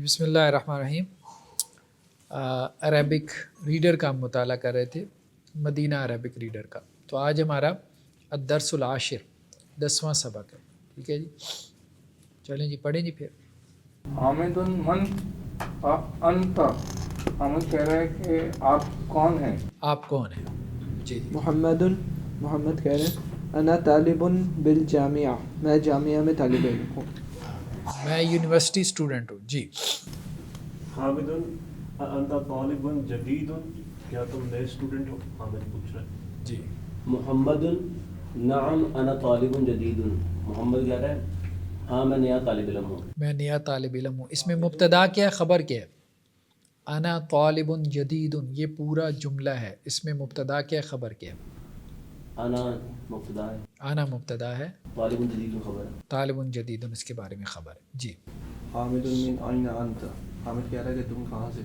بسم اللہ الرحمن الرحیم. عربک ریڈر کا ہم مطالعہ کر رہے تھے، مدینہ عربک ریڈر کا. تو آج ہمارا الدرس العاشر 10واں سبق ہے. ٹھیک ہے جی، چلیں جی پڑھیں جی. پھر حامد من انت، حامد کہہ رہا ہے کہ آپ کون ہیں؟ آپ کون ہیں؟ جی جی. محمد کہہ رہے ہیں انا طالب بالجامعہ، میں جامعہ میں طالب علم ہوں. میں یونیورسٹی اسٹوڈنٹ ہوں. جی. حامد انت طالب جدید، کیا تم نئے اسٹوڈنٹ ہو؟ حامد پوچھ رہا ہے. جی. محمد نعم انا طالب جدید، محمد کہہ رہا ہے ہاں میں نیا طالب علم ہوں. میں نیا طالب علم ہوں. اس میں مبتدا کیا ہے، خبر کیا ہے؟ انا طالب جدید، یہ پورا جملہ ہے. اس میں مبتدا کیا ہے، خبر کیا ہے؟ انا مبتدا ہے، انا مبتدا ہے، طالب جدید خبر ہے. طالب جدید اس کے بارے میں خبر ہے. جی. حامد من این انت، حامد کہہ رہا ہے کہ تم کہاں سے؟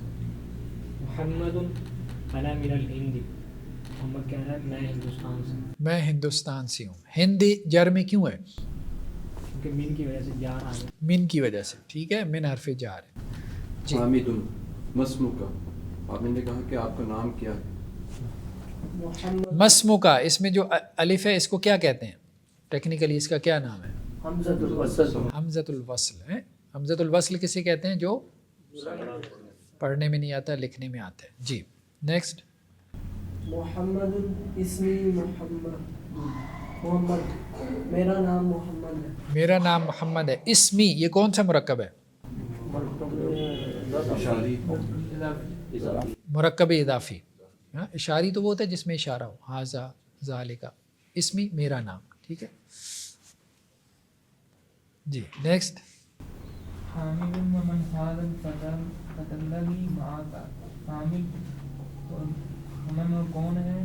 محمد انا من الہند، محمد کہہ رہا ہے میں ہندوستان سے. میں ہندوستان سے ہوں. ہندی جر میں کیوں ہے؟ کیونکہ من کی وجہ سے جار آ گیا. من کی وجہ سے. ٹھیک ہے، من حرف جار ہے. جی. حامد مسموکا، آپ نے کہا کہ آپ کا نام کیا ہے؟ مسمو کا، اس میں جو الف ہے اس کو کیا کہتے ہیں ٹیکنیکلی؟ اس کا کیا نام ہے؟ حمزۃ الوصل. حمزۃ الوصل ہے. حمزۃ الوصل کسے کہتے ہیں؟ جو پڑھنے میں نہیں آتا، لکھنے میں آتا ہے. جی. نیکسٹ. محمد اسمی محمد، میرا نام محمد ہے. میرا نام محمد ہے. اسمی یہ کون سا مرکب ہے؟ اشاری مرکب اضافی. ہاں، اشاری تو وہ ہوتا ہے جس میں اشارہ ہو. ہاذا ذالکا. اسمی میرا نام. ٹھیک ہے جی. نیکسٹ. حامد ومن هذا الفتى الذي معك، حامد ومن اور کون ہے،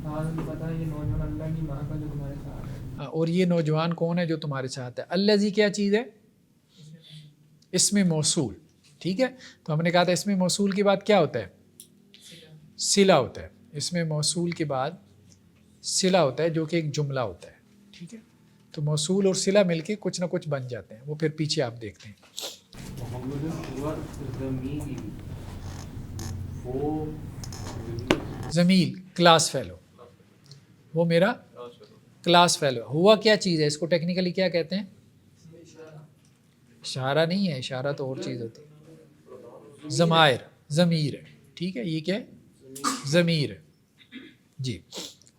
هذا الفتى یہ نوجوان، الذي معك جو تمہارے ساتھ ہے. اور یہ نوجوان کون ہے جو تمہارے ساتھ ہے؟ الذی کیا چیز ہے؟ اسم موصول. ٹھیک ہے، تو ہم نے کہا تھا اسم موصول کے بعد کیا ہوتا ہے؟ صلہ ہوتا ہے. اسم موصول کے بعد صلہ ہوتا ہے جو کہ ایک جملہ ہوتا ہے. ٹھیک ہے، تو موصول اور صلہ مل کے کچھ نہ کچھ بن جاتے ہیں. وہ پھر پیچھے آپ دیکھتے ہیں. زمیل کلاس فیلو، وہ میرا کلاس فیلو. ہوا کیا چیز ہے؟ اس کو ٹیکنیکلی کیا کہتے ہیں؟ اشارہ نہیں ہے، اشارہ تو اور چیز ہوتی ہے. ضمائر، ضمیر ہے. ٹھیک ہے، یہ کیا ہے؟ ضمیر. جی.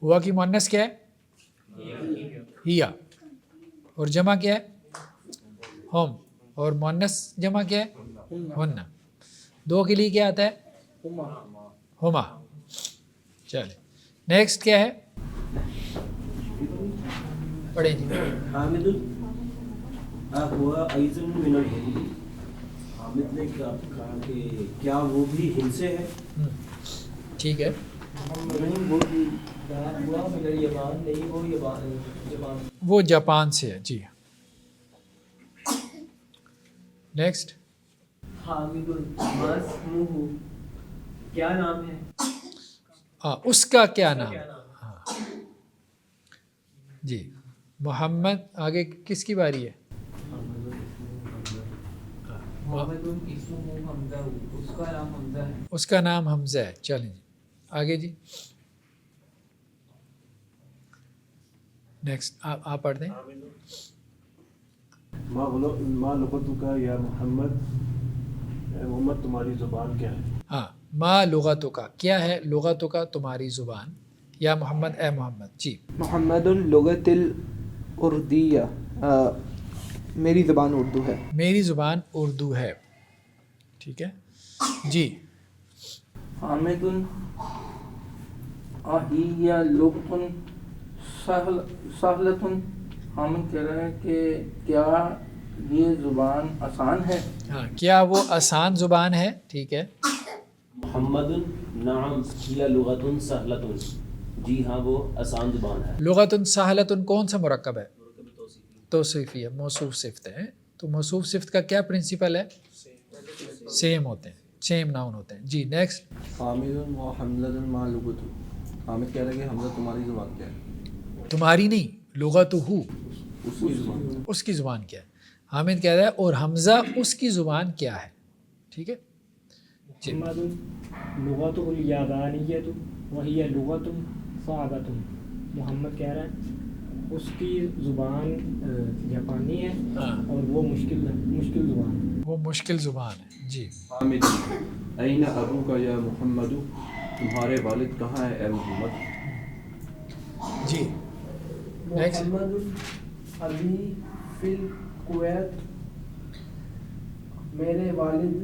ہوا کی مؤنث کیا ہے؟ ہیا. اور جمع کیا ہے؟ ہم. اور مؤنث جمع کیا ہے؟ ہن. دو کے لیے کیا آتا ہے؟ ہما. چلے نیکسٹ کیا ہے؟ پڑھیں جی. حامد ہوا ایضا من الہند، حامد نے کہا کہ کیا وہ بھی ہند سے ہے؟ ٹھیک ہے، وہ جاپان سے ہے. جی. نیکسٹ. حامد ما اسمہ، کیا نام ہے؟ ہاں، اس کا کیا نام ہے؟ ہاں. جی. محمد آگے کس کی باری ہے؟ محمد اسمہ حمزہ، اس کا نام حمزہ ہے. اس کا نام حمزہ ہے. چلیں جی آگے. جی نیکسٹ آپ پڑھ دیں. ما لغتک یا محمد، اے محمد تمہاری زبان کیا ہے؟ ہاں، ما لغتک، کیا ہے لغتک تمہاری زبان، یا محمد اے محمد. جی. محمد لغت الاردیہ، میری زبان اردو ہے. میری زبان اردو ہے. ٹھیک ہے جی. حامد اہی لغت سہلۃ، حامد کہہ رہا ہے کہ کیا یہ زبان آسان ہے؟ ہاں، کیا وہ آسان زبان ہے؟ ٹھیک ہے. محمد نعم ہی لغت سہلۃ، جی ہاں وہ آسان زبان ہے. لغت سہلۃ کون سا مرکب ہے؟ توصیفی ہے، موصوف صفت ہے. تو موصوف صفت کا کیا پرنسپل ہے؟ سیم ہوتے ہیں، سیم ناؤن ہوتے ہیں. جی. نیکسٹ. حامد و حمزہ ما لغت، حامد کہہ رہا ہے کہ حمزہ تمہاری زبان کیا ہے؟ تمہاری نہیں، لغت ہو، اس کی زبان. اس کی زبان کیا ہے. حامد کہہ رہا ہے اور حمزہ اس کی زبان کیا ہے. ٹھیک ہے جی محمد لغت الیابانیت وہی لغت صعبۃ. محمد کہہ رہا ہے اس کی زبان جاپانی ہے ہاں اور وہ مشکل زبان ہے. وہ مشکل زبان ہے جی. حامد این ابوک یا محمد تمہارے والد کہاں ہیں اے محمد؟ جی نیکسٹ. محمد ابی فی الکویت میرے والد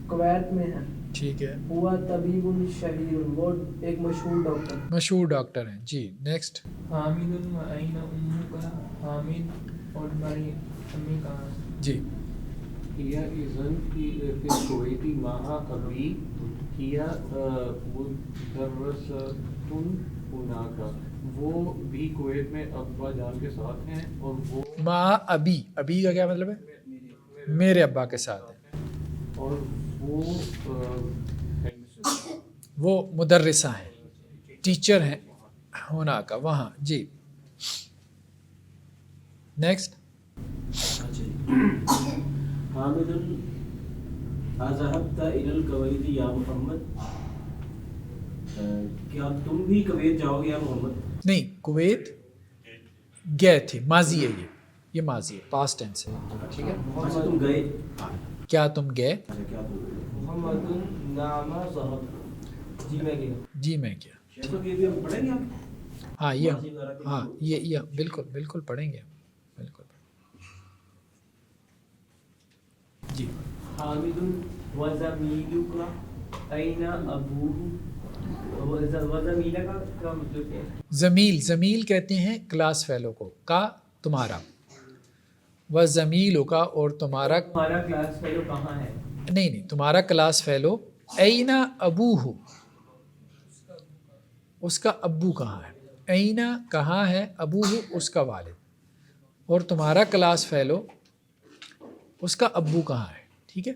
کویت میں ہیں. ٹھیک ہے ہوا طبیب شہیر وہ ایک مشہور ڈاکٹر. مشہور ڈاکٹر ہیں جی. نیکسٹ. حامد و این امک حامد اور تمہاری امی کہاں ہے؟ جی هي إذن في الكويت مع أبي هي مدرسة هناك. وہ بھی کویت میں ابا جان کے ساتھ ہیں اور وہ ماں ابی. ابی کا کیا مطلب ہے؟ میرے ابا کے ساتھ ہے. اور وہ وہ مدرسہ ہیں ٹیچر ہیں ہونا کا وہاں جی. نیکسٹ. حامد اذهبت الى الكويت یا محمد کیا تم بھی کویت جاؤ گے یا محمد؟ نہیں کویت گئے تھے. ماضی ہے یہ ماضی ہے پاسٹ ٹینس ہے. ٹھیک ہے اچھا تم گئے. کیا تم گئے؟ اچھا کیا تم گئے؟ محمد نعم ذهب جی میں گیا. جی میں کیا. تو یہ بھی ہم پڑھیں گے آپ؟ ہاں یہ بالکل بالکل پڑھیں گے بالکل جی. حامد وزمیلک این ابوہ وزمیلک کا مطلب کیا ہے؟ زمیل کہتے ہیں کلاس فیلو کو. کا تمہارا. و زمیلو کا اور تمہارا. تمہارا کلاس فیلو کہاں ہے؟ نہیں تمہارا کلاس فیلو. اینا ابوہ اس کا ابو کہاں ہے. اینا کہاں ہے ابوہ اس کا والد. اور تمہارا کلاس فیلو اس کا ابو کہاں ہے. ٹھیک ہے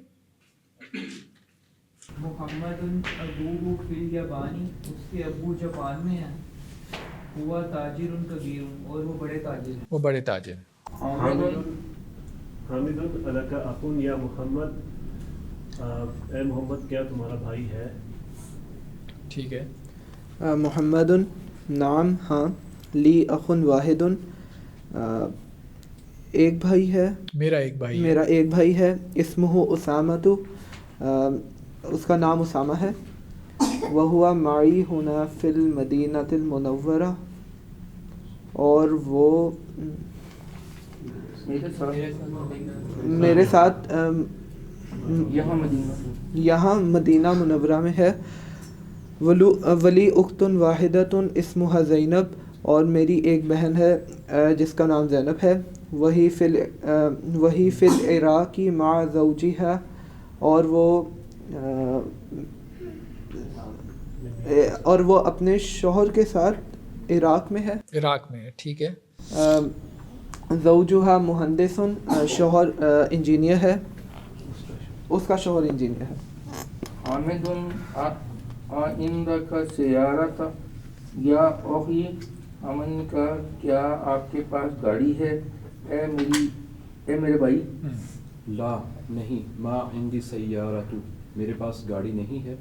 محمد ابوہ فی الیابانی اس کے ابو جاپان میں ہیں. ہوا تاجر کبیر اور وہ بڑے تاجر ہیں. وہ بڑے تاجر ہیں. حامد الک اخن یا محمد اے محمد کیا تمہارا بھائی ہے؟ ٹھیک ہے. محمد نعم ہاں. لی اخ واحد ایک بھائی ہے. میرا ایک بھائی ہے. اسمہ اسامۃ اس کا نام اسامہ ہے. وہوا معی ہنا فی المدینۃ المنورہ اور وہ میرے ساتھ یہاں مدینہ منورہ میں ہے. ولی اخت واحدۃ اسمها زینب اور میری ایک بہن ہے جس کا نام زینب ہے. وہی فی العراق مع زوجها اور وہ اپنے شوہر کے ساتھ عراق میں ہے. ٹھیک ہے. زوجها مہندس شوہر انجینئر ہے. اس کا شوہر انجینئر ہے. حامد عندک سیارت یا اخی امن کا کیا آپ کے پاس گاڑی ہے اے میرے بھائی؟ لا نہیں. ما عندی سیارۃ میرے پاس گاڑی نہیں ہے.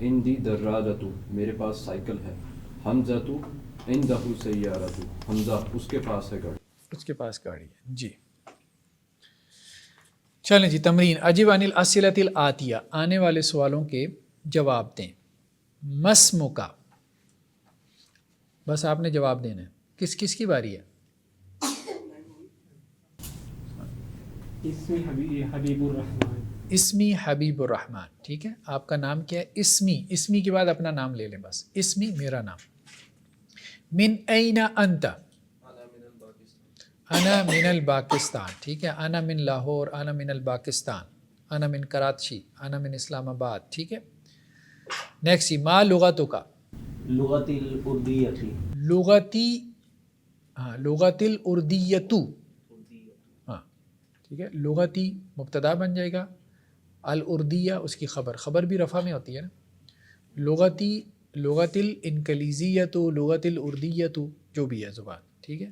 عندی دراجۃ میرے پاس سائیکل ہے. حمزۃ عندہ سیارۃ حمزہ اس کے پاس ہے گاڑی. جی چلیں جی. تمرین اجب عن الاسئلۃ الآتیہ آنے والے سوالوں کے جواب دیں. مسمو کا بس آپ نے جواب دینا ہے. کس کی باری ہے؟ حبیب الرحمن. اسمی حبیب الرحمن. ٹھیک ہے. آپ کا نام کیا ہے؟ اسمی کے بعد اپنا نام لے لیں بس. اسمی میرا نام. من این انت؟ انا من الپاکستان. ٹھیک ہے. انا من لاہور. انا من الپاکستان. انا من کراچی. انا من اسلام آباد. ٹھیک ہے. نیکسٹ ما لغتوں کا. لغت الاردیتی. لغت الاردیتو. ہاں ٹھیک ہے. لغتی مبتدا بن جائے گا. الاردیہ اس کی خبر بھی رفع میں ہوتی ہے نا. لغت الانکلیزیتو لغت الاردیتو جو بھی ہے زبان. ٹھیک ہے.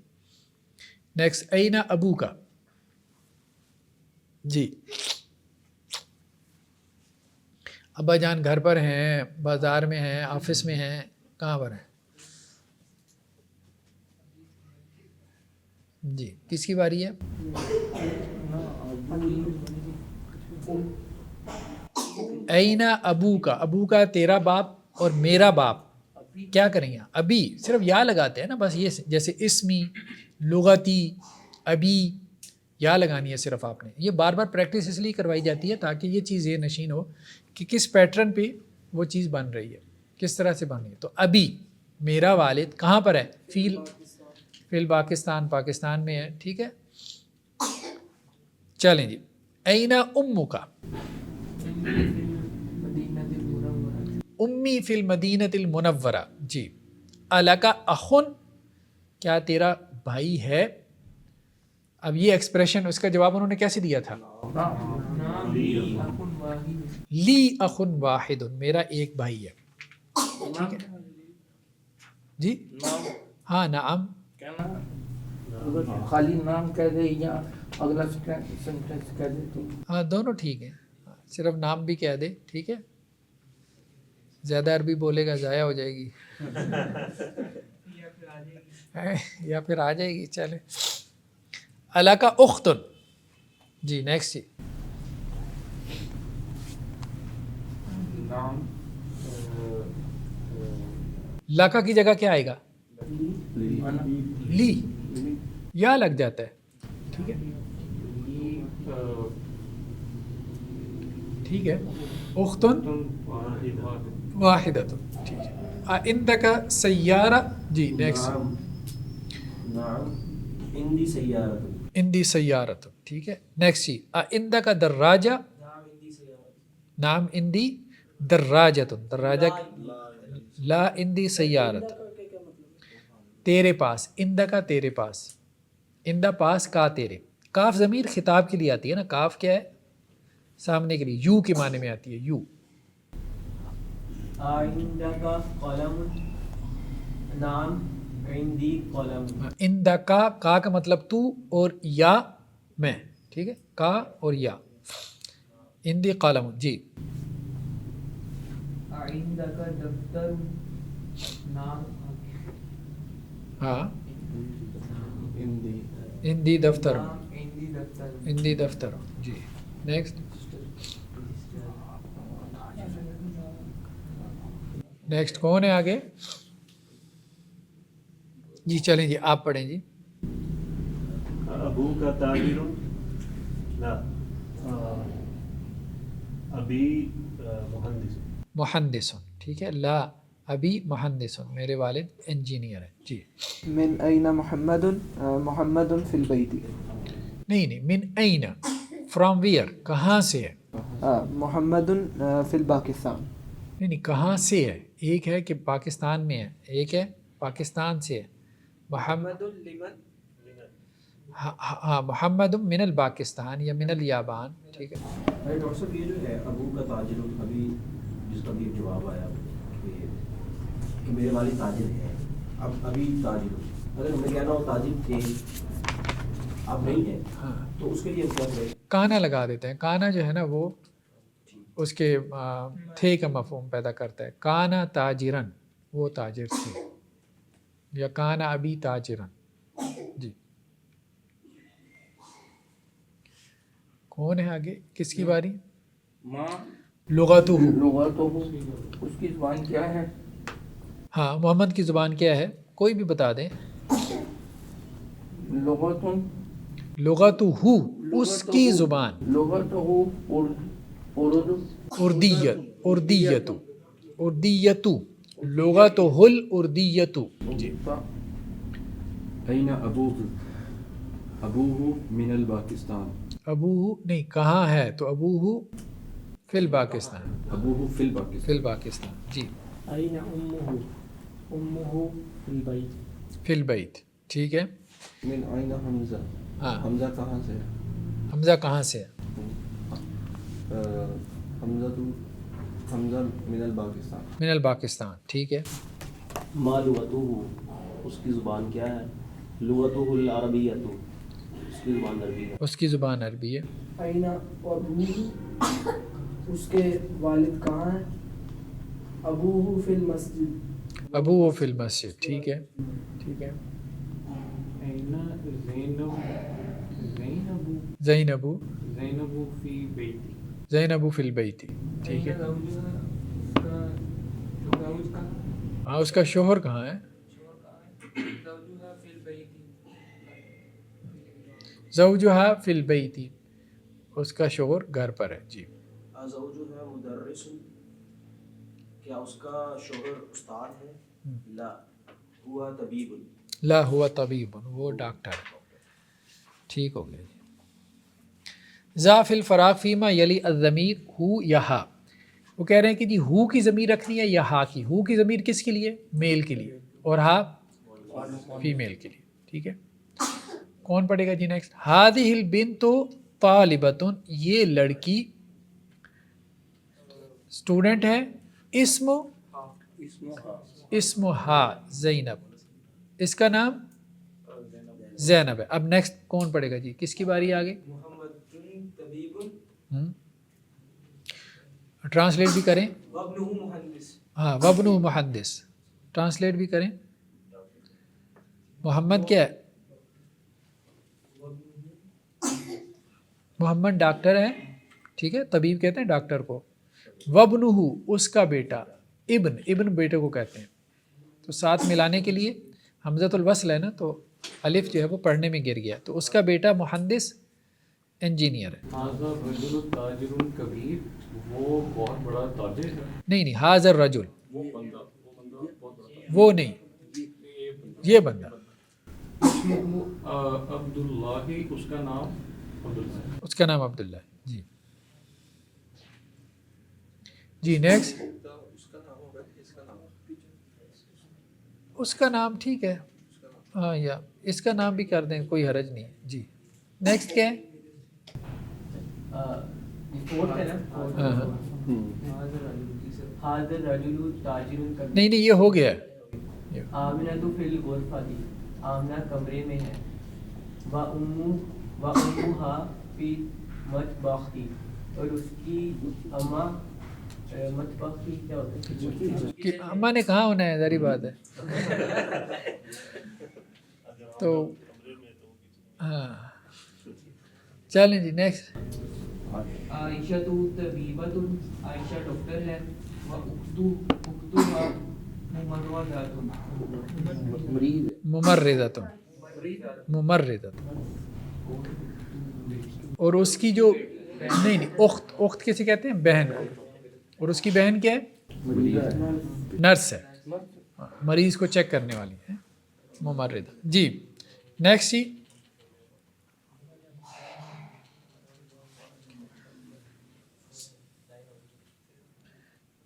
نیکسٹ این ابو کا. جی ابا جان گھر پر ہیں, بازار میں ہیں, آفس میں ہیں, کہاں پر ہیں؟ جی کس کی باری ہے؟ اینا ابو کا, ابو کا تیرا باپ اور میرا باپ کیا کریں گے؟ ابھی صرف یا لگاتے ہیں نا بس, یہ جیسے اسمی, لغتی, ابھی یا لگانی ہے صرف آپ نے. یہ بار بار پریکٹس اس لیے کروائی جاتی ہے تاکہ یہ چیز یہ نشین ہو کہ کس پیٹرن پہ وہ چیز بن رہی ہے, کس طرح سے بن رہی ہے. تو ابھی میرا والد کہاں پر ہے؟ فی الپاکستان, پاکستان میں ہے. ٹھیک ہے, چلیں جی. اینا امو کا, امی فی المدینۃ المنورہ. جی. الکا اخن, کیا تیرا بھائی ہے؟ اب یہ ایکسپریشن, اس کا جواب انہوں نے کیسے دیا تھا؟ لی اخن واحد, میرا ایک بھائی ہے. ٹھیک ہے جی, ہاں نعم, خالی نام کہہ دے یا اگلا سینٹینس کہہ دے تو ہاں دونوں ٹھیک ہیں, صرف نام بھی کہہ دے. ٹھیک ہے, زیادہ عربی بولے گا ضائع ہو جائے گی یا پھر آ جائے گی. چلے. علاقہ اختن. جی نیکسٹ. جی لاکا کی جگہ کیا آئے گا؟ لی, یا لگ جاتا ہے. ٹھیک ہے, ٹھیک ہے. اختن واحدۃ. ٹھیک ہے. عندک سیارہ. جی نیکسٹ. عندی سیارۃ. عندی سیارۃ. ٹھیک ہے. نیکسٹ. جی عندک دراجہ. نام عندی دراجۃ. دراجہ لا عندی سیارت. تیرے پاس, عندک تیرے پاس, عندہ پاس کا تیرے. کاف ضمیر خطاب کے لیے آتی ہے نا, کاف کیا ہے؟ سامنے کے لیے, یو کے معنی میں آتی ہے, یو. عندک قلم. نعم عندی قلم. عندک کا مطلب تو اور یا میں. ٹھیک ہے, کا اور یا. عندی قلم. جی. عندک دفتر. نام ہاں عندی دفتر. عندی دفتر. عندی دفتر. جی نیکسٹ. نیکسٹ کون ہے آگے؟ جی چلیں جی, آپ پڑھیں جی. ابو کا تاجر. لا, ابھی مہندس. مہندس. ٹھیک ہے. لا ابھی مہندس, میرے والد انجینئر ہیں. جی. من أين محمد؟ محمد في البيت. نہیں, من این, فرام ویئر, کہاں سے ہے. محمد في الباکستان. نہیں, کہاں سے ہے. ایک ہے کہ پاکستان میں ہے, ایک ہے پاکستان سے ہے. محمد ہاں, محمد من الپاکستان یا من الیابان. ٹھیک ہے. ڈاکٹر صاحب یہ جو ہے ابو کا تاجر, ابھی جس کا بھی جواب آیا کہ میرے والد تاجر ہیں, اب ابھی تاجر, اگر ہمیں کہنا ہو تاجر تھے اب نہیں ہے, تو اس کے لیے کیا کریں؟ کانا لگا دیتے ہیں. کانا جو ہے نا وہ اس کے تھے کا مفہوم پیدا کرتا ہے. کانا تاجرن, وہ تاجر تھے, یا کانا ابھی تاجرن. جی. کون ہے آگے, کس کی باری؟ ماں لغتہ. لغت اس کی زبان کیا ہے؟ ہاں, محمد کی زبان کیا ہے؟ کوئی بھی بتا دیں. لغت لغتہ, اس کی زبان. لغت اردو. اردیت. اردیت. اردیت. لغتہ الاردیت. جی. أين أبوه؟ أبوه من الباکستان. ابوہ نہیں, کہاں ہے, تو ابوہ فی الپاکستان. أبوه في الباکستان. فی الپاکستان. جی. أين أمه؟ أمه في البيت. فی البیت. ٹھیک ہے. من أين حمزہ؟ ہاں, حمزہ کہاں سے ہے؟ حمزہ کہاں سے ہے؟ حمزہ من الپاکستان. من الپاکستان. ٹھیک ہے. ما لغتہ, اس کی زبان کیا ہے؟ لغتہ العربیۃ, اس کی زبان عربی ہے. اس کی زبان عربی ہے. اینا اور اس کے والد کہاں ہیں؟ ابوہ فی المسجد، ابو وہ فی المسجد. ٹھیک ہے ٹھیک ہے. أين زينب زینب زينب في بيتي. زینب فی البیت. ٹھیک ہے. ہاں اس کا شوہر کہاں ہے؟ زوجہا فی البیت، اس کا شوہر گھر پر ہے. جی. زوجها مدرس، کیا اس کا شوہر استاد ہے؟ لا ہوا طبیب. لا ہوا طبیب، وہ ڈاکٹر ہے. ٹھیک ہو گیا. ذا فی الفراغ فیما یلی الضمیر ہو یا ہا. وہ کہہ رہے ہیں کہ جی ہو کی ضمیر رکھنی ہے یا ہا کی. ہو کی ضمیر کس کے لیے؟ میل کے لیے، اور ہا فیمیل کے لیے. ٹھیک ہے. کون پڑھے گا جی نیکسٹ؟ ہادہ البنت طالبۃ، یہ لڑکی اسٹوڈنٹ ہے. اسمہا زینب، اس کا نام زینب ہے. اب نیکسٹ کون پڑھے گا جی؟ کس کی باری آگے؟ ٹرانسلیٹ بھی کریں. ہاں وابنہ محدث، ٹرانسلیٹ بھی کریں. محمد کیا ہے؟ محمد ڈاکٹر ہے. ٹھیک ہے، طبیب کہتے ہیں ڈاکٹر کو. وابنہ اس کا بیٹا، ابن بیٹے کو کہتے ہیں. تو ساتھ ملانے کے لیے حمزۃ الوصل ہے نا، تو الف جو ہے وہ پڑھنے میں گر گیا. تو اس کا بیٹا مہندس انجینئر ہے. هذا الرجل تاجر کبیر، وہ بہت بڑا تاجر ہے. نہیں حاضر رجل، وہ بندہ بہت بڑا. وہ نہیں، یہ بندہ. اسمہ عبداللہ، اس کا نام عبداللہ ہے. اس کا نام عبداللہ ہے. جی جی نیکسٹ. اس کا نام ٹھیک ہے، ہاں یا اس کا نام بھی کر دیں، کوئی حرج نہیں ہے. جی نیکسٹ کیا ہے؟ نہیں یہ ہو گیا. آمنہ فی الغرفۃ، آمنہ کمرے میں ہے. وامھا فی مطبخ، اور اس کی اماں مطبخ کی کیا ہوتا ہے؟ کہ اماں نے کہاں ہونا ہے، ظاہری بات ہے. تو ہاں چلیں جی نیکسٹ. عائشہ طبیبۃ، عائشہ ڈاکٹر ہے. اختها ممرضۃ، اور اس کی جو نہیں اخت کسے کہتے ہیں؟ بہن کو. اور اس کی بہن کیا ہے؟ نرس ہے، مریض کو چیک کرنے والی ہے، ممرضہ. جی نیکسٹ جی.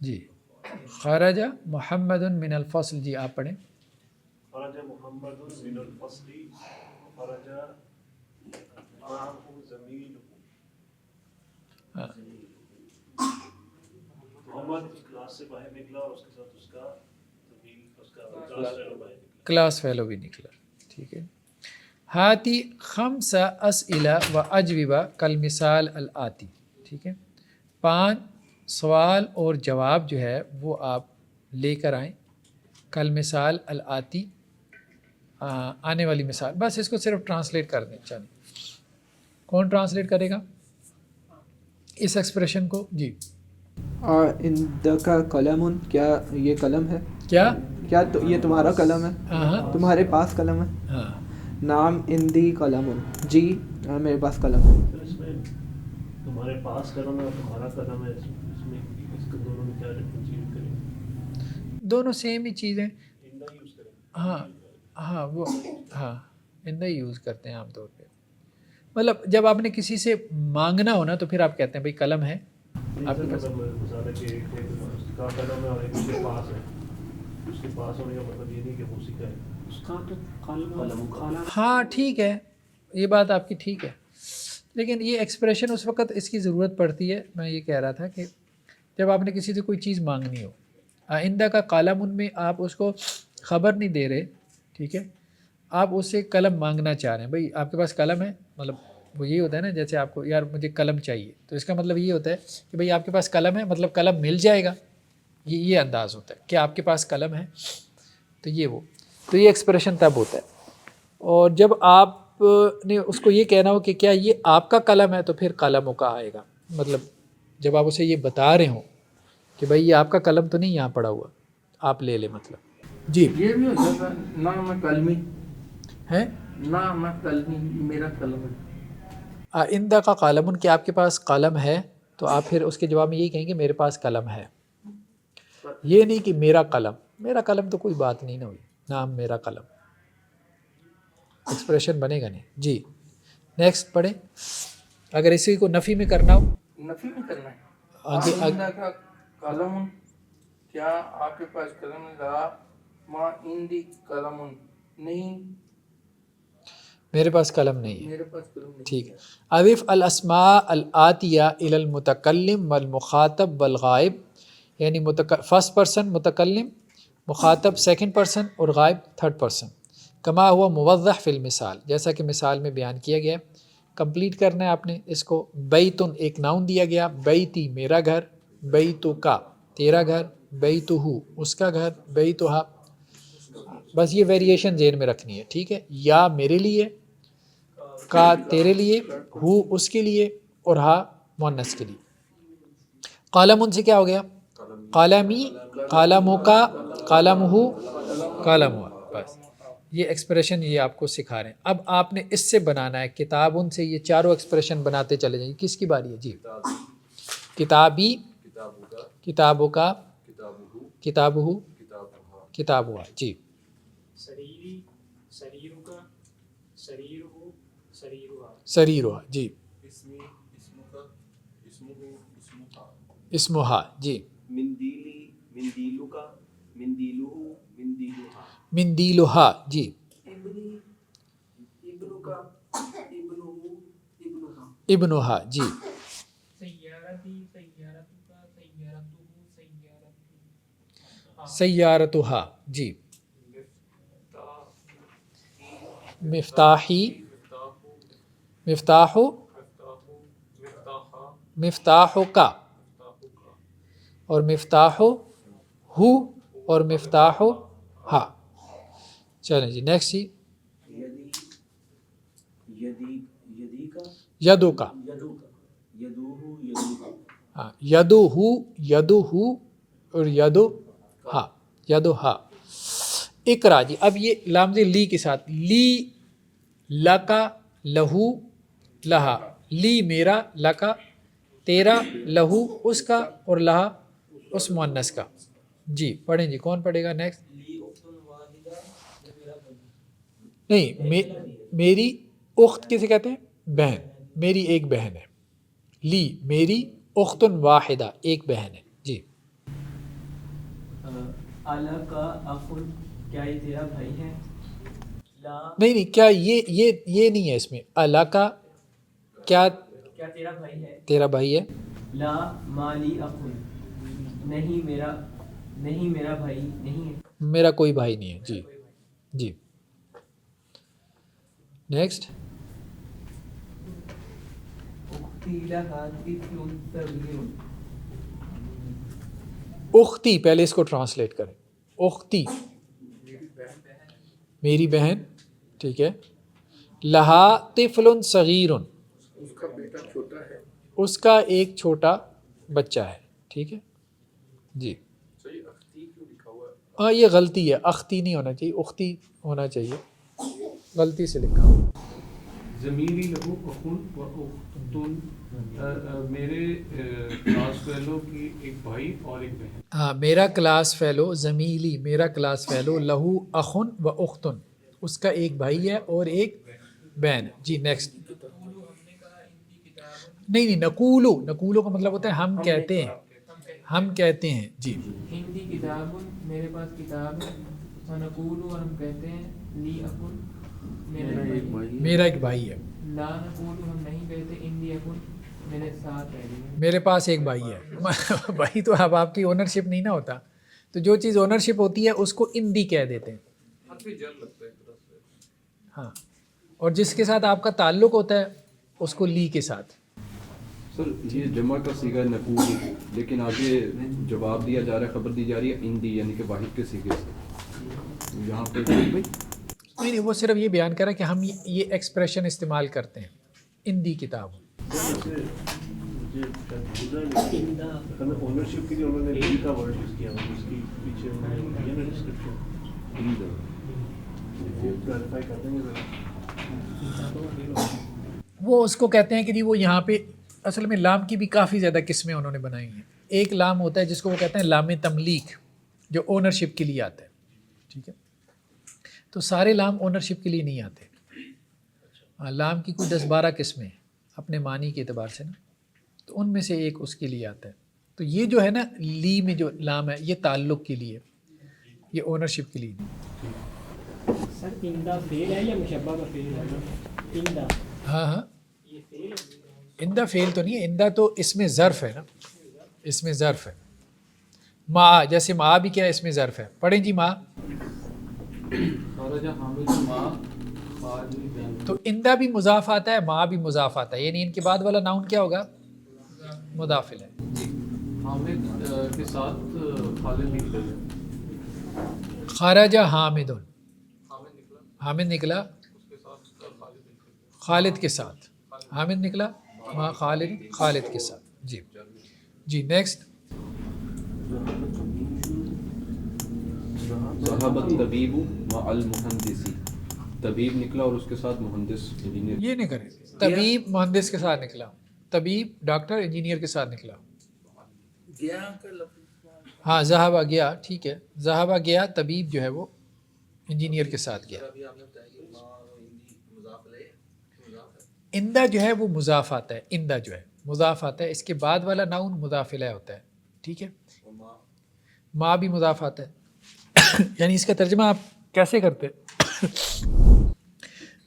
جی خرج محمد من الفصل، جی آپ پڑھیں. خرج محمد من الفصل، خرج معه زميله. محمد کلاس سے باہر نکلا اور اس کے ساتھ اس کا کلاس فیلو باہر نکلا. کلاس فیلو بھی نکلا. ٹھیک ہے. ہاتی خمس اسئلہ و اجوبہ کالمثال الآتی. ٹھیک ہے، 5 سوال اور جواب جو ہے وہ آپ لے کر آئیں. کالمثال الآتی، آنے والی مثال. بس اس کو صرف ٹرانسلیٹ کر دیں. چلیں کون ٹرانسلیٹ کرے گا اس ایکسپریشن کو؟ جی. عندک قلم، کیا یہ قلم ہے؟ کیا یہ تمہارا قلم ہے؟ ہاں تمہارے پاس قلم ہے؟ ہاں. نام عندی قلم، جی میرے پاس قلم ہے. اس میں تمہارے پاس قلم ہے اور تمہارا قلم ہے، اس میں اس کو دونوں میں کیا ڈفرینشیٹ کریں؟ دونوں سیم ہی چیزیں. اندا یوز کریں. ہاں وہ ہاں اندا یوز کرتے ہیں عام طور پہ. مطلب جب آپ نے کسی سے مانگنا ہونا تو پھر آپ کہتے ہیں بھائی قلم ہے آپ کے پاس. مثال ہے کہ ایک اس کا قلم ہے اور ایک اس کے پاس ہے. اس کے پاس ہونے کا مطلب یہ نہیں کہ وہ اسی کا ہے. اس کا تو قلم. ہاں ٹھیک ہے، یہ بات آپ کی ٹھیک ہے، لیکن یہ ایکسپریشن اس وقت اس کی ضرورت پڑتی ہے. میں یہ کہہ رہا تھا کہ جب آپ نے کسی سے کوئی چیز مانگنی ہو، آئندہ کا قلم ان میں آپ اس کو خبر نہیں دے رہے. ٹھیک ہے، آپ اس سے قلم مانگنا چاہ رہے ہیں. بھائی آپ کے پاس قلم ہے، مطلب وہ یہ ہوتا ہے نا جیسے آپ کو یار مجھے قلم چاہیے تو اس کا مطلب یہ ہوتا ہے کہ بھئی آپ کے پاس قلم ہے مطلب قلم مل جائے گا, یہ انداز ہوتا ہے کہ آپ کے پاس قلم ہے تو یہ ایکسپریشن تب ہوتا ہے. اور جب آپ نے اس کو یہ کہنا ہو کہ کیا یہ آپ کا قلم ہے تو پھر قلم کا آئے گا, مطلب جب آپ اسے یہ بتا رہے ہوں کہ بھائی یہ آپ کا قلم تو نہیں یہاں پڑا ہوا, آپ لے لیں مطلب. جی یہ بھی ہو جاتا ہے نہ میں قلمی ہے نہ میں قلمی میرا قلم ہے. آئندہ کا قلم کہ آپ کے پاس قلم ہے تو آپ پھر اس کے جواب میں یہی کہیں گے میرے پاس قلم ہے, یہ نہیں کہ میرا قلم تو کوئی بات نہیں نہ ہوئی, نام میرا قلم ایکسپریشن بنے گا نہیں. جی نیکسٹ پڑھیں. اگر اسی کو نفی میں کرنا ہو, نفی میں کرنا ہے. آگے آئندہ کا قلم کیا آپ کے پاس قلم ہے؟ لا ما عندی قلم نہیں میرے پاس قلم نہیں ہے. میرے پاس قلم نہیں. ٹھیک ہے. اضف الاسماء الآتیہ الی المتکلم والمخاطب والغائب, یعنی فرسٹ پرسن متکلم, مخاطب سیکنڈ پرسن اور غائب تھرڈ پرسن. کما ہوا موضح فی المثال, جیسا کہ مثال میں بیان کیا گیا. کمپلیٹ کرنا ہے آپ نے اس کو. بیتن ایک ناؤن دیا گیا, بیتی میرا گھر, بیتو کا تیرا گھر, بیتو اس کا گھر, بیتوہا. بس یہ ویریشن ذہن میں رکھنی ہے, ٹھیک ہے. یا میرے لیے, کا تیرے لیے, ہو اس کے لیے, اور ہا مؤنث کے لیے. قلم ان سے کیا ہو گیا, قلمی, قلموں کا, قلم ہو, قلم ہوا. بس یہ ایکسپریشن یہ آپ کو سکھا رہے ہیں. اب آپ نے اس سے بنانا ہے کتاب ان سے, یہ چاروں ایکسپریشن بناتے چلے جائیں. کس کی باری ہے جی؟ کتابی, کتابوں کا, کتاب ہو, کتاب ہوا. جی سریری, سریر کا, سریر ہو, سریر ہوا. سریر ہوا. جی اسمہا. جی مندیلی, مندیلو کا, مندیلو, مندیلوہا. مندیلوہا. جی ابنی, ابنو کا, ابنو, ابنوہا. ابنوہا. جی سیارتی, سیارتو کا, سیارتو, سیارتو. سیارتوہا. جی مفتاحی, مفتاحو, مفتاحو کا, اور مفتاحو ہو, اور مفتاحو ہا. چلیں جی نیکسٹ. جی یدی, یدی, یدی کا, یدو کا, یدو کا, یدوہو, یدوہا. ہاں یدو ہو, یدو ہو, اور یدو ہا, یدو ہا. اقرا. جی اب یہ لامز لی کے ساتھ, لی, لکا, لہو, لہا. لی میرا, لکا تیرا, لہو اس کا, اور لہا اس مؤنث کا. جی پڑھیں جی, کون پڑھے گا نیکسٹ؟ نہیں, میری اخت کسے کہتے ہیں؟ بہن. میری ایک بہن ہے. لی میری, اختن واحدہ ایک بہن ہے. جی الا کا اخن, کیا یہ تیرا بھائی ہے؟ لا, نہیں کیا یہ نہیں ہے اس میں. اللہ کا کیا تیرا بھائی ہے؟ تیرا بھائی ہے. لا مالی اخن, نہیں میرا بھائی نہیں ہے. میرا کوئی بھائی نہیں ہے. جی جی نیکسٹ. اختی لہا طفل صغیر. اختی, پہلے اس کو ٹرانسلیٹ کریں. اختی میری بہن, ٹھیک ہے. لہا طفل صغیر, اس کا بیٹا چھوٹا ہے. اس کا ایک چھوٹا بچہ ہے. ٹھیک ہے جی. ہاں یہ غلطی ہے, اختی نہیں ہونا چاہیے, اختی ہونا چاہیے, غلطی سے لکھا. ضمیری لہو اخن و اختن, میرے کلاس فیلو کی ایک بھائی اور ایک بہن. ہاں میرا کلاس فیلو, زمیلی میرا کلاس فیلو, لہو اخن و اختن اس کا ایک بھائی ہے اور ایک بہن. جی نیکسٹ. نہیں نقولو کا مطلب ہوتا ہے ہم کہتے ہیں, ہم کہتے ہیں. جی ہندی کتاب, میرے پاس کتاب ہے. ونقول, اور ہم کہتے ہیں, لی اکن, میرا ایک بھائی ہے. لا نقول, ہم نہیں کہتے, اندی اکن, میرے ساتھ ہے. میرے پاس ایک بھائی ہے. بھائی تو اب آپ کی اونرشپ نہیں نہ ہوتا, تو جو چیز اونرشپ ہوتی ہے اس کو اندی کہہ دیتے ہیں. ہاں, اور جس کے ساتھ آپ کا تعلق ہوتا ہے اس کو لی کے ساتھ. سر یہ جمع کا صیغہ نقول، لیکن آگے جواب دیا جا رہا ہے، خبر دی جا رہی ہے اندی، یعنی کہ واحد کے صیغے سے. یہاں پہ نہیں وہ صرف یہ بیان کرا کہ ہم یہ ایکسپریشن استعمال کرتے ہیں اندی کتاب. ہمیں اونرشپ کے لیے انہوں نے لی کا ورڈ یوز کیا، اس کی پیچھے انہوں نے دیا نا ڈسکرپشن، وہ کلیریفائی کر دیں گے. وہ اس کو کہتے ہیں کہ جی وہ یہاں پہ اصل میں لام کی بھی کافی زیادہ قسمیں انہوں نے بنائی ہیں. ایک لام ہوتا ہے جس کو وہ کہتے ہیں لام تملیک، جو اونرشپ کے لیے آتا ہے. ٹھیک ہے، تو سارے لام اونرشپ کے لیے نہیں آتے. لام کی کوئی 10-12 قسمیں اپنے معنی کے اعتبار سے نا، تو ان میں سے ایک اس کے لیے آتا ہے. تو یہ جو ہے نا لی میں جو لام ہے یہ تعلق کے لیے، یہ اونرشپ کے لیے نہیں. سر اندہ فعل ہے یا مشبہ کا فعل ہے؟ اندہ، ہاں اندہ فعل تو نہیں ہے، اندہ تو اس میں ظرف ہے نا، اس میں ظرف ہے. ما، جیسے ما بھی کیا ہے، اس میں ظرف ہے. پڑھیں جی ما. تو اندہ بھی مضاف آتا ہے، ما بھی مضاف آتا ہے، یعنی ان کے بعد والا ناؤن کیا ہوگا؟ مضاف ہے. حامد کے ساتھ خالد نکلا، خرج حامد، حامد نکلا خالد کے ساتھ، حامد نکلا ما خالد کے ساتھ. جی نیکسٹ. ذهب الطبیب مع المہندسی، طبیب نکلا اور اس کے ساتھ مہندس انجینئر. یہ نہیں کریں، طبیب مہندس کے ساتھ نکلا، طبیب ڈاکٹر انجینئر کے ساتھ نکلا. گیا کا لفظ، ہاں ذہبہ گیا، ٹھیک ہے، ذہبہ گیا، طبیب جو ہے وہ انجینئر کے ساتھ گیا. اندہ جو ہے وہ مضاف آتا ہے، اندہ جو ہے مضاف آتا ہے، اس کے بعد والا ناؤن مضاف الیہ ہوتا ہے. ٹھیک ہے، ما بھی مضاف آتا ہے. یعنی اس کا ترجمہ آپ کیسے کرتے؟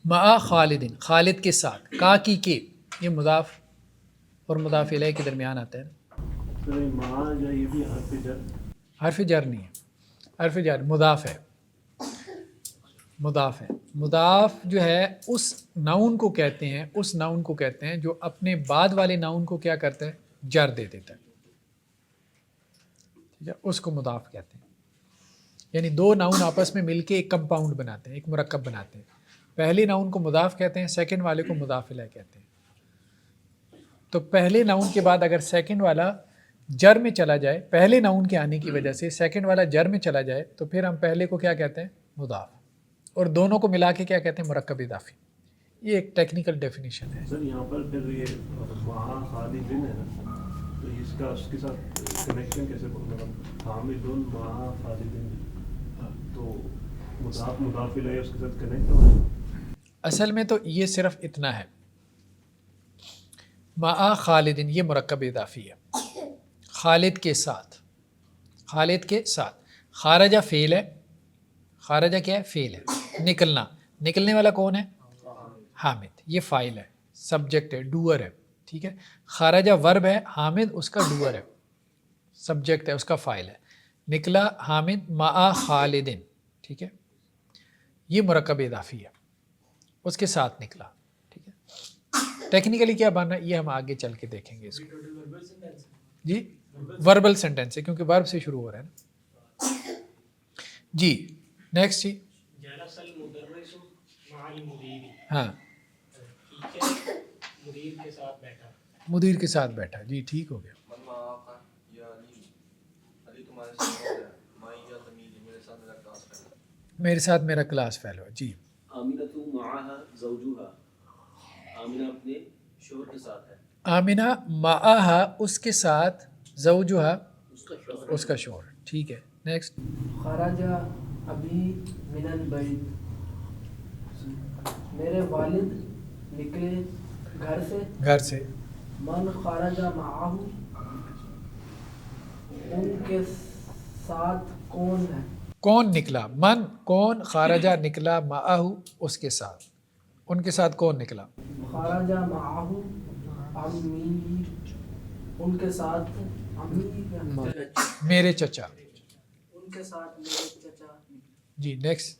مع خالد، خالد کے ساتھ، کا کی کے، یہ مضاف اور مضاف الیہ کے درمیان آتا ہے. ماں جو یہ بھی حرف جر، حرف جر نہیں ہے، حرف جر مضاف ہے، مضاف ہے. مضاف جو ہے اس ناؤن کو کہتے ہیں، اس ناؤن کو کہتے ہیں جو اپنے بعد والے ناؤن کو کیا کرتا ہے؟ جر دے دیتا ہے. ٹھیک ہے، اس کو مضاف کہتے ہیں. یعنی دو ناؤن آپس میں مل کے ایک کمپاؤنڈ بناتے ہیں، ایک مرکب بناتے ہیں. پہلے ناؤن کو مضاف کہتے ہیں، سیکنڈ والے کو مضاف الیہ کہتے ہیں. تو پہلے ناؤن کے بعد اگر سیکنڈ والا جر میں چلا جائے، پہلے ناؤن کے آنے کی وجہ سے سیکنڈ والا جر میں چلا جائے، تو پھر ہم پہلے کو کیا کہتے ہیں؟ مضاف، اور دونوں کو ملا کے کیا کہتے ہیں؟ مرکب اضافی. یہ ایک ٹیکنیکل ڈیفینیشن ہے. سر یہاں پر پھر یہ وہاں خالدین ہے نا، تو اس کا اس کے ساتھ کنیکشن کیسے مطلب حامدون وہاں خالدین، تو مضاف الیہ اس کے ساتھ کنیکٹ ہو رہا ہے. اصل میں تو یہ صرف اتنا ہے، مع خالدین یہ مرکب اضافی ہے، خالد کے ساتھ، خالد کے ساتھ. خارجہ فعل ہے، خارجہ کیا ہے؟ فعل ہے، نکلنا، نکلنے والا کون ہے؟ حامد، یہ فاعل ہے، سبجیکٹ ہے، ڈوئر ہے. ٹھیک ہے، خارجہ ورب ہے، حامد اس کا ڈوئر ہے، سبجیکٹ ہے، اس کا فاعل ہے. نکلا حامد مع خالدین. ٹھیک ہے، یہ مرکب اضافی ہے، اس کے ساتھ نکلا. ٹھیک ہے، ٹیکنیکلی کیا بننا ہے یہ ہم آگے چل کے دیکھیں گے اس کو. جی وربل سینٹینس ہے کیونکہ ورب سے شروع ہو رہا ہے نا. جی نیکسٹ. جی جلس المدرس مع المدیر، ہاں ٹیچر مدیر کے ساتھ بیٹھا. مدیر کے ساتھ بیٹھا. جی ٹھیک ہو گیا. میرے ساتھ میرا کلاس فیل ہوا. جی آمنۃ معها زوجها، آمنہ اپنے شوہر کے ساتھ ہے. آمنہ معہا اس کے ساتھ، زوجہا اس کا شوہر. ٹھیک ہے نیکسٹ. خرج ابی من البیت، میرے والد نکلے گھر سے. گھر سے. من خرج معہ، ان کے ساتھ کون ہے؟ کون نکلا؟ من کون، خارجہ نکلا، معہ اس کے ساتھ، ان کے ساتھ کون نکلا؟ خرج معہ عمی، ان کے ساتھ عمی میرے چچا. ان کے ساتھ میرے چچا. جی نیکسٹ.